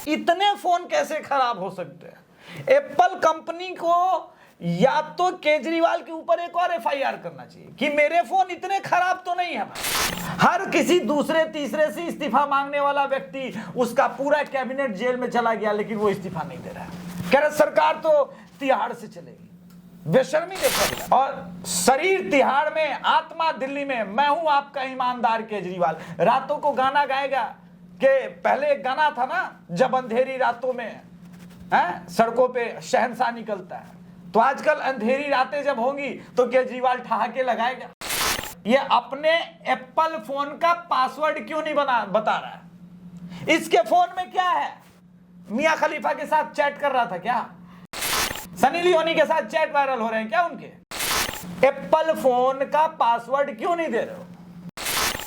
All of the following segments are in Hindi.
इतने फोन कैसे खराब हो सकते हैं? एप्पल कंपनी को या तो केजरीवाल के ऊपर एक और एफआईआर करना चाहिए कि मेरे फोन इतने खराब तो नहीं है। हर किसी दूसरे तीसरे से इस्तीफा मांगने वाला व्यक्ति, उसका पूरा कैबिनेट जेल में चला गया, लेकिन वो इस्तीफा नहीं दे रहा है। कह रहे सरकार तो तिहाड़ से चलेगी। बेशर्मी देखो। और शरीर तिहाड़ में, आत्मा दिल्ली में, मैं हूं आपका ईमानदार केजरीवाल। रातों को गाना गाएगा कि पहले एक गाना था ना, जब अंधेरी रातों में सड़कों पे शहंशाह निकलता है, तो आजकल अंधेरी रातें जब होंगी तो केजरीवाल ठहाके लगाएगा। ये अपने एप्पल फोन का पासवर्ड क्यों नहीं बता रहा है? इसके फोन में क्या है? मियां खलीफा के साथ चैट कर रहा था क्या? सनी लियोनी के साथ चैट वायरल हो रहे हैं क्या उनके? एप्पल फोन का पासवर्ड क्यों नहीं दे रहे हो?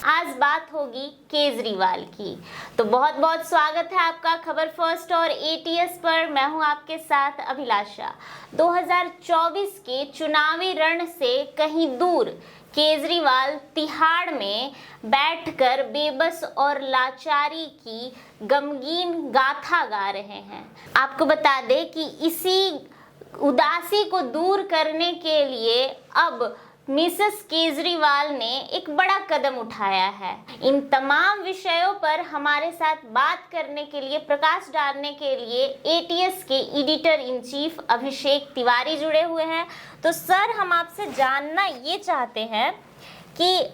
आज बात होगी केजरीवाल की। तो बहुत बहुत स्वागत है आपका खबर फर्स्ट और एटीएस पर। मैं हूं आपके साथ अभिलाषा। 2024 के चुनावी रण से कहीं दूर केजरीवाल तिहाड़ में बैठकर बेबस और लाचारी की गमगीन गाथा गा रहे हैं। आपको बता दें कि इसी उदासी को दूर करने के लिए अब मिसेस केजरीवाल ने एक बड़ा कदम उठाया है। इन तमाम विषयों पर हमारे साथ बात करने के लिए, प्रकाश डालने के लिए एटीएस के editor in chief Abhishek Tiwari जुड़े हुए हैं। तो सर, हम आपसे जानना ये चाहते हैं कि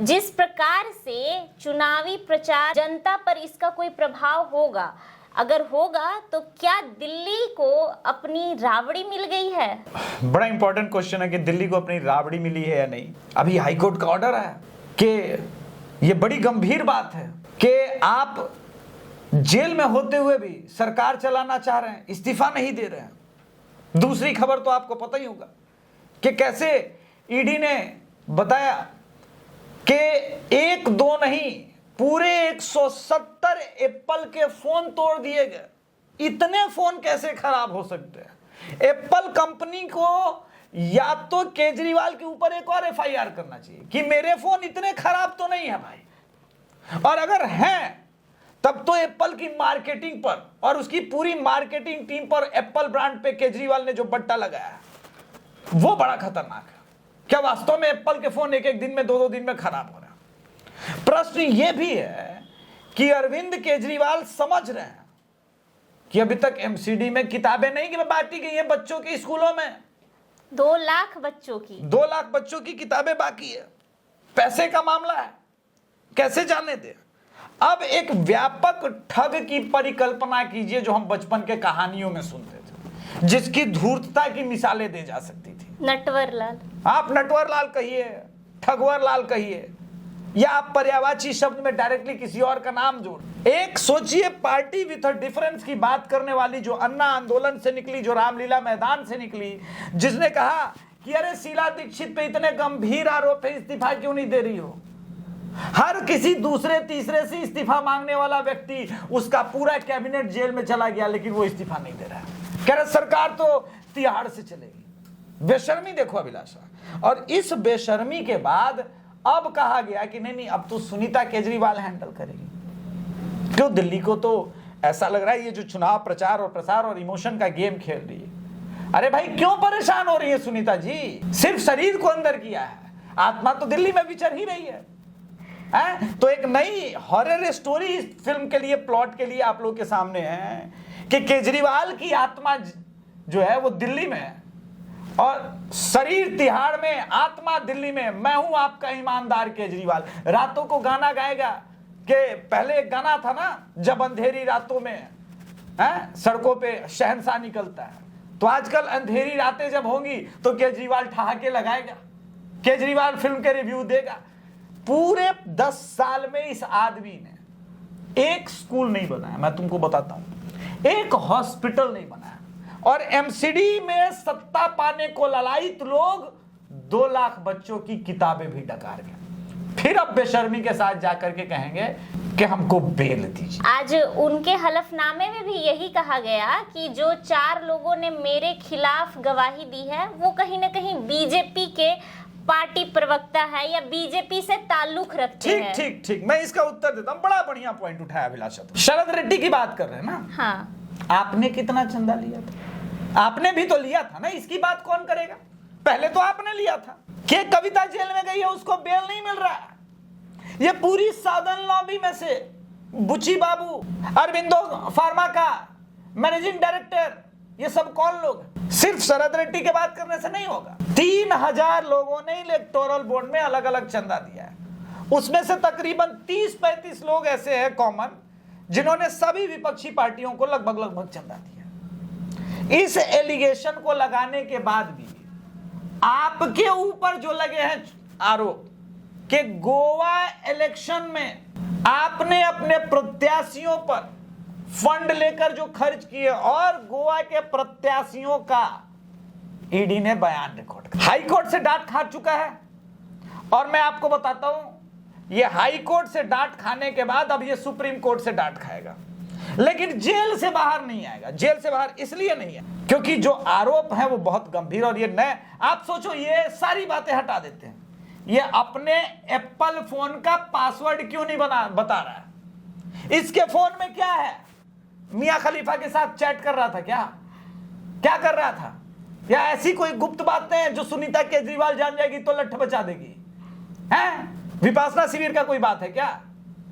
जिस प्रकार से चुनावी प्रचार, जनता पर इसका कोई प्रभाव होगा, अगर होगा तो क्या दिल्ली को अपनी राबड़ी मिल गई है? बड़ा इंपॉर्टेंट क्वेश्चन है कि दिल्ली को अपनी राबड़ी मिली है या नहीं। अभी हाईकोर्ट का ऑर्डर है कि ये बड़ी गंभीर बात है कि आप जेल में होते हुए भी सरकार चलाना चाह रहे हैं, इस्तीफा नहीं दे रहे हैं। दूसरी खबर तो आपको पता ही होगा कि कैसे ईडी ने बताया कि एक दो नहीं, पूरे 170 एप्पल के फोन तोड़ दिए गए। इतने फोन कैसे खराब हो सकते हैं? एप्पल कंपनी को या तो केजरीवाल के ऊपर एक और एफआईआर करना चाहिए कि मेरे फोन इतने खराब तो नहीं है भाई। और अगर हैं तब तो एप्पल की मार्केटिंग पर और उसकी पूरी मार्केटिंग टीम पर, एप्पल ब्रांड पे केजरीवाल ने जो बट्टा लगाया है, वो बड़ा खतरनाक है। क्या वास्तव में एप्पल के फोन एक एक दिन में, दो दिन में खराब हो रहे हैं? प्रश्न यह भी है कि अरविंद केजरीवाल समझ रहे हैं कि अभी तक एमसीडी में किताबें नहीं बांटी गई हैं बच्चों के स्कूलों में। 2 लाख बच्चों की 2 लाख बच्चों की किताबें बाकी है। पैसे का मामला है, कैसे जाने दे। अब एक व्यापक ठग की परिकल्पना कीजिए जो हम बचपन के कहानियों में सुनते थे, जिसकी धूर्तता की मिसालें दी जा सकती थी। नटवर लाल, आप नटवर लाल कहिए, ठगवर लाल कहिए, या आप पर्यायवाची शब्द में डायरेक्टली किसी और का नाम जोड़। एक सोचिए, पार्टी विथ अ डिफरेंस की बात करने वाली जो अन्ना आंदोलन से निकली, जो रामलीला मैदान से निकली, जिसने कहा कि अरे शीला दीक्षित पे इतने गंभीर आरोप है, इस्तीफा क्यों नहीं दे रही हो? हर किसी दूसरे तीसरे से इस्तीफा मांगने वाला व्यक्ति, उसका पूरा कैबिनेट जेल में चला गया, लेकिन वो इस्तीफा नहीं दे रहा है। कह रहे सरकार तो तिहाड़ से चलेगी। बेशर्मी देखो अभिलाषा। और इस बेशर्मी के बाद अब कहा गया कि नहीं, अब तो सुनीता केजरीवाल हैंडल करेगी। क्यों? दिल्ली को तो ऐसा लग रहा है ये जो चुनाव प्रचार और प्रसार और इमोशन का गेम खेल रही है। अरे भाई, क्यों परेशान हो रही है सुनीता जी? सिर्फ शरीर को अंदर किया है, आत्मा तो दिल्ली में विचर ही रही है। तो एक नई हॉरर स्टोरी इस फिल्म के लिए, प्लॉट के लिए आप लोग के सामने है कि केजरीवाल की आत्मा जो है वो दिल्ली में है और शरीर तिहाड़ में, आत्मा दिल्ली में। मैं हूं आपका ईमानदार केजरीवाल। रातों को गाना गाएगा कि पहले एक गाना था ना, जब अंधेरी रातों में सड़कों पे शहंशाह निकलता है, तो आजकल अंधेरी रातें जब होंगी तो केजरीवाल ठहाके लगाएगा, केजरीवाल फिल्म के रिव्यू देगा। पूरे 10 साल में इस आदमी ने एक स्कूल नहीं बनाया, मैं तुमको बताता हूं, एक हॉस्पिटल नहीं बनाया, और एमसीडी में सत्ता पाने को ललायित लोग 2 लाख बच्चों की किताबें भी डकार गए। फिर अब बेशर्मी के साथ जाकर के कहेंगे कि हमको बेल दीजिए। आज उनके हलफनामे में भी यही कहा गया कि जो 4 लोगों ने मेरे खिलाफ गवाही दी है वो कहीं ना कहीं बीजेपी के पार्टी प्रवक्ता है या बीजेपी से ताल्लुक रखते ठीक हैं? ठीक ठीक, मैं इसका उत्तर देता हूं। बड़ा बढ़िया पॉइंट उठाया अभिलाषा। शरद रेड्डी की बात कर रहे हैं ना? हाँ। आपने कितना चंदा लिया था? आपने भी तो लिया था ना। इसकी बात कौन करेगा? पहले तो आपने लिया था। कि कविता जेल में गई है, उसको बेल नहीं मिल रहा है। ये पूरी साधन लॉबी में से बुची बाबू, अरविंदो फार्मा का मैनेजिंग डायरेक्टर, ये सब कौन लोग? सिर्फ शरद रेड्डी के बात करने से नहीं होगा। 3000 लोगों ने इलेक्टोरल बोर्ड में अलग अलग चंदा दिया है। उसमें से तकरीबन 30-35 लोग ऐसे हैं कॉमन, जिन्होंने सभी विपक्षी पार्टियों को लगभग चंदा दिया। इस एलिगेशन को लगाने के बाद भी आपके ऊपर जो लगे हैं आरोप कि गोवा इलेक्शन में आपने अपने प्रत्याशियों पर फंड लेकर जो खर्च किए, और गोवा के प्रत्याशियों का ईडी ने बयान रिकॉर्ड किया। हाई कोर्ट से डांट खा चुका है, और मैं आपको बताता हूं, ये हाई कोर्ट से डांट खाने के बाद अब ये सुप्रीम कोर्ट से डांट खाएगा, लेकिन जेल से बाहर नहीं आएगा। जेल से बाहर इसलिए नहीं है क्योंकि जो आरोप है वो बहुत गंभीर, और ये नए, आप सोचो, ये सारी बातें हटा देते हैं। ये अपने एप्पल फोन का पासवर्ड क्यों नहीं बता रहा है? इसके फोन में क्या है? मियां खलीफा के साथ चैट कर रहा था क्या कर रहा था? या ऐसी कोई गुप्त बातें हैं जो सुनीता केजरीवाल जान जाएगी तो लठ बचा देगी? हैं? विपासना शिविर का कोई बात है क्या?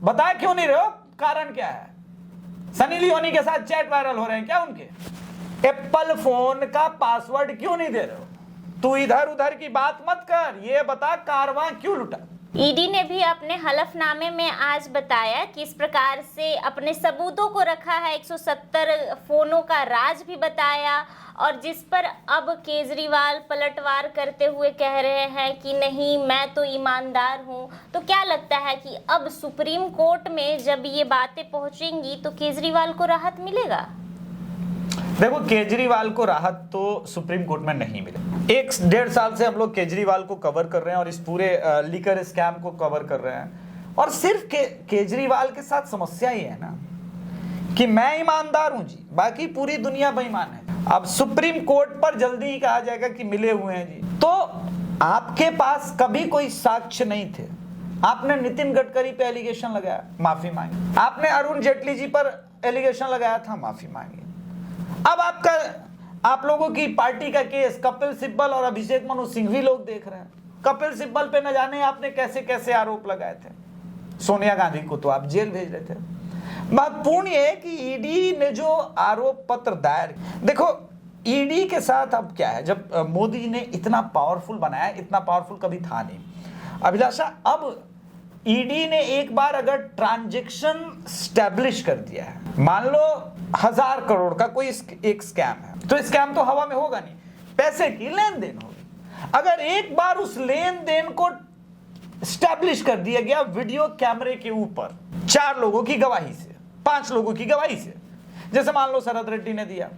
बताया क्यों नहीं रहे हो? कारण क्या है? सनी लियोनी के साथ चैट वायरल हो रहे हैं क्या उनके? एप्पल फोन का पासवर्ड क्यों नहीं दे रहे हो? तू इधर उधर की बात मत कर, ये बता कारवां क्यों लुटा? ईडी ने भी अपने हलफनामे में आज बताया कि इस प्रकार से अपने सबूतों को रखा है, 170 फोनों का राज भी बताया, और जिस पर अब केजरीवाल पलटवार करते हुए कह रहे हैं कि नहीं, मैं तो ईमानदार हूं। तो क्या लगता है कि अब सुप्रीम कोर्ट में जब ये बातें पहुंचेंगी तो केजरीवाल को राहत मिलेगा? देखो, केजरीवाल को राहत तो सुप्रीम कोर्ट में नहीं मिले। 1-1.5 साल से हम लोग केजरीवाल को कवर कर रहे हैं और इस पूरे लीकर स्कैम को कवर कर रहे हैं, और सिर्फ केजरीवाल के साथ समस्या ही है ना कि मैं ईमानदार हूं जी, बाकी पूरी दुनिया बेईमान है। अब सुप्रीम कोर्ट पर जल्दी ही कहा जाएगा कि मिले हुए हैं जी, तो आपके पास कभी कोई साक्ष्य नहीं थे। आपने नितिन गडकरी पे एलिगेशन लगाया, माफी मांगी। आपने अरुण जेटली जी पर एलिगेशन लगाया था, माफी मांगी। अब आप लोगों की पार्टी का केस कपिल सिब्बल और अभिषेक मनु सिंघवी लोग देख रहे हैं। कपिल सिब्बल पे न जाने आपने कैसे कैसे आरोप लगाए थे। सोनिया गांधी को तो आप जेल भेज रहे थे। महत्वपूर्ण यह है कि ईडी ने जो आरोप पत्र दायर, देखो ईडी के साथ अब क्या है, जब मोदी ने इतना पावरफुल बनाया, इतना पावरफुल कभी था नहीं अभिलाषा। अब ईडी ने एक बार अगर ट्रांजैक्शन स्टैब्लिश कर दिया है, मान लो 1000 करोड़ का कोई एक स्कैम है, तो स्कैम तो हवा में होगा नहीं, पैसे की लेन देन होगी। अगर एक बार उस लेन देन को स्टैब्लिश कर दिया गया वीडियो कैमरे के ऊपर, 4 लोगों की गवाही से, 5 लोगों की गवाही से, जैसे मान लो शरद रेड्डी ने दिया,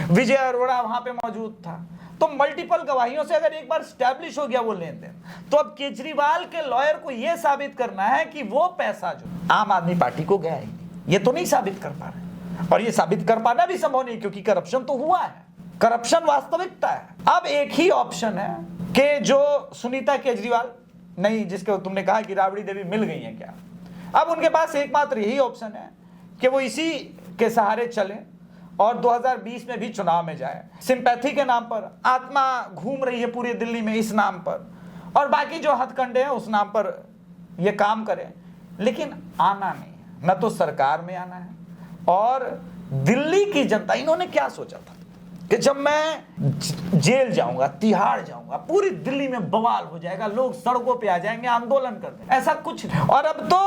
विजय अरोड़ा वहां पे मौजूद था, तो मल्टीपल गवाहियों से अगर एक बार स्टैब्लिश हो गया वो लेन देन, तो अब केजरीवाल के लॉयर को यह साबित करना है कि वो पैसा जो आम आदमी पार्टी को गया ही नहीं, ये तो नहीं साबित कर पा रहे, और ये साबित कर पाना भी संभव नहीं क्योंकि करप्शन तो हुआ है, करप्शन वास्तविकता है। अब एक ही ऑप्शन है कि जो सुनीता केजरीवाल नहीं, जिसके तुमने कहा कि राबड़ी देवी मिल गई है क्या, अब उनके पास एकमात्र यही ऑप्शन है कि वो इसी के सहारे चले और 2020 में भी चुनाव में जाए। सिंपैथी के नाम पर आत्मा घूम रही है पूरी दिल्ली में इस नाम पर, और बाकी जो हथकंडे हैं उस नाम पर ये काम करें, लेकिन आना नहीं है, न तो सरकार में आना है। और दिल्ली की जनता, इन्होंने क्या सोचा था कि जब मैं जेल जाऊंगा, तिहाड़ जाऊंगा, पूरी दिल्ली में बवाल हो जाएगा, लोग सड़कों पे आ जाएंगे, आंदोलन कर देंगे, ऐसा कुछ नहीं। और अब तो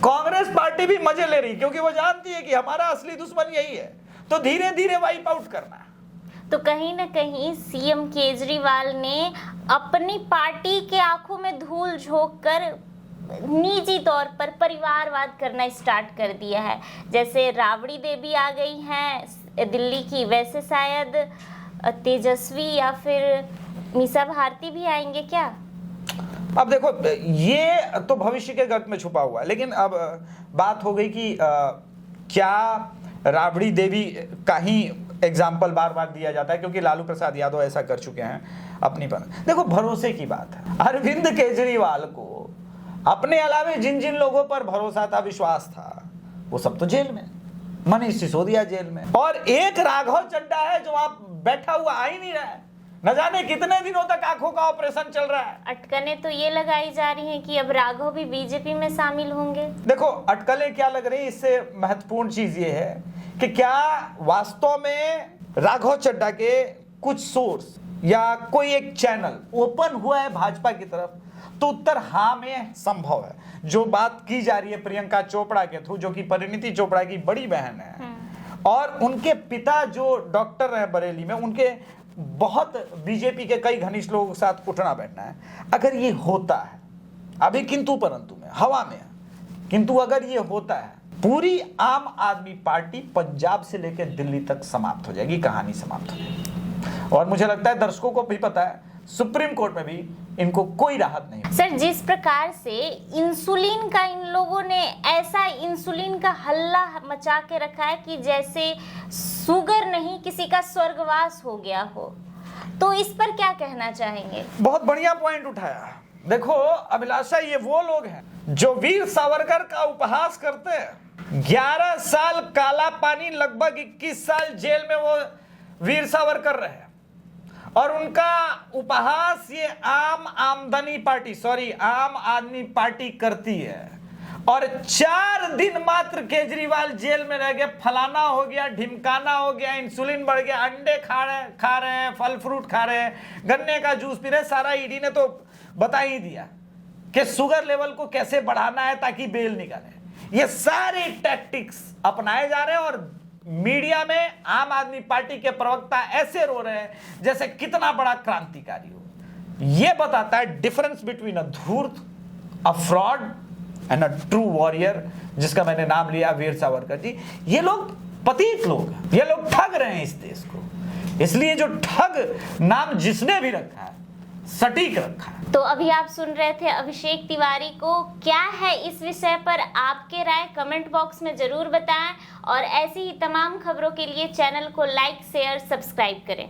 कांग्रेस पार्टी भी मजे ले रही क्योंकि वो जानती है कि हमारा असली दुश्मन यही है, तो धीरे धीरे वाइप आउट करना है। तो कहीं ना कहीं सीएम केजरीवाल ने अपनी पार्टी के आंखों में धूल झोंक कर निजी तौर पर परिवारवाद करना स्टार्ट कर दिया है। जैसे राबड़ी देवी आ गई हैं दिल्ली की, वैसे शायद तेजस्वी या फिर मीसा भारती भी आएंगे क्या? अब देखो, ये तो भविष्य के गर्त में छुपा हुआ है, लेकिन अब बात हो गई कि क्या राबड़ी देवी का ही एग्जाम्पल बार बार दिया जाता है क्योंकि लालू प्रसाद यादव ऐसा कर चुके हैं अपनी पर। देखो भरोसे की बात है, अरविंद केजरीवाल को अपने अलावे जिन जिन लोगों पर भरोसा था, विश्वास था, वो सब तो जेल में, मनीष सिसोदिया जेल में, और एक राघव चड्ढा है जो आप बैठा हुआ आ ही नहीं रहा है, न जाने कितने दिनों तक आंखों का ऑपरेशन चल रहा है। अटकलें तो ये लगाई जा रही हैं कि अब राघव भी बीजेपी में शामिल होंगे। देखो अटकलें क्या लग रही, इससे महत्वपूर्ण चीज ये है कि क्या वास्तव में राघव चड्ढा के कुछ सोर्स या कोई एक चैनल ओपन हुआ है भाजपा की तरफ, तो उत्तर हाँ में संभव है। जो बात की जा रही है प्रियंका चोपड़ा के थ्रू, जो कि परिणीति चोपड़ा की बड़ी बहन है, और उनके पिता जो डॉक्टर है बरेली में, उनके बहुत बीजेपी के कई घनिष्ठ लोगों के साथ उठना बैठना है। अगर ये होता है, अभी किंतु परंतु में, हवा में है, किंतु अगर ये होता है, पूरी आम आदमी पार्टी पंजाब से लेकर दिल्ली तक समाप्त हो जाएगी, कहानी समाप्त हो जाएगी। और मुझे लगता है दर्शकों को भी पता है, सुप्रीम कोर्ट में भी इनको कोई राहत नहीं। सर, जिस प्रकार से इंसुलिन का इन लोगों ने ऐसा इंसुलिन का हल्ला मचा के रखा है कि जैसे शुगर नहीं किसी का स्वर्गवास हो गया हो, तो इस पर क्या कहना चाहेंगे? बहुत बढ़िया पॉइंट उठाया। देखो अभिलाषा, ये वो लोग हैं जो वीर सावरकर का उपहास करते हैं। 11 साल काला पानी, लगभग 21 साल जेल में वो वीर सावरकर रहे, और उनका उपहास ये आम आदमी पार्टी करती है। और 4 दिन मात्र केजरीवाल जेल में रह गए, फलाना हो गया, ढिमकाना हो गया, इंसुलिन बढ़ गया, अंडे खा रहे हैं, फल फ्रूट खा रहे हैं, गन्ने का जूस पी रहे हैं। सारा ईडी ने तो बता ही दिया कि शुगर लेवल को कैसे बढ़ाना है ताकि बेल निकाले। ये सारे टैक्टिक्स अपनाए जा रहे हैं, और मीडिया में आम आदमी पार्टी के प्रवक्ता ऐसे रो रहे हैं जैसे कितना बड़ा क्रांतिकारी हो। यह बताता है डिफरेंस बिटवीन अ धूर्त, a fraud and a true warrior, जिसका मैंने नाम लिया वीर सावरकर जी। ये लोग पतित लोग हैं, ये लोग ठग रहे हैं इस देश को। इसलिए जो ठग नाम जिसने भी रखा है, सटीक रखा है। तो अभी आप सुन रहे थे अभिषेक तिवारी को। क्या है इस विषय पर आपके राय कमेंट बॉक्स में जरूर बताएं, और ऐसी ही तमाम खबरों के लिए चैनल को लाइक, शेयर, सब्सक्राइब करें।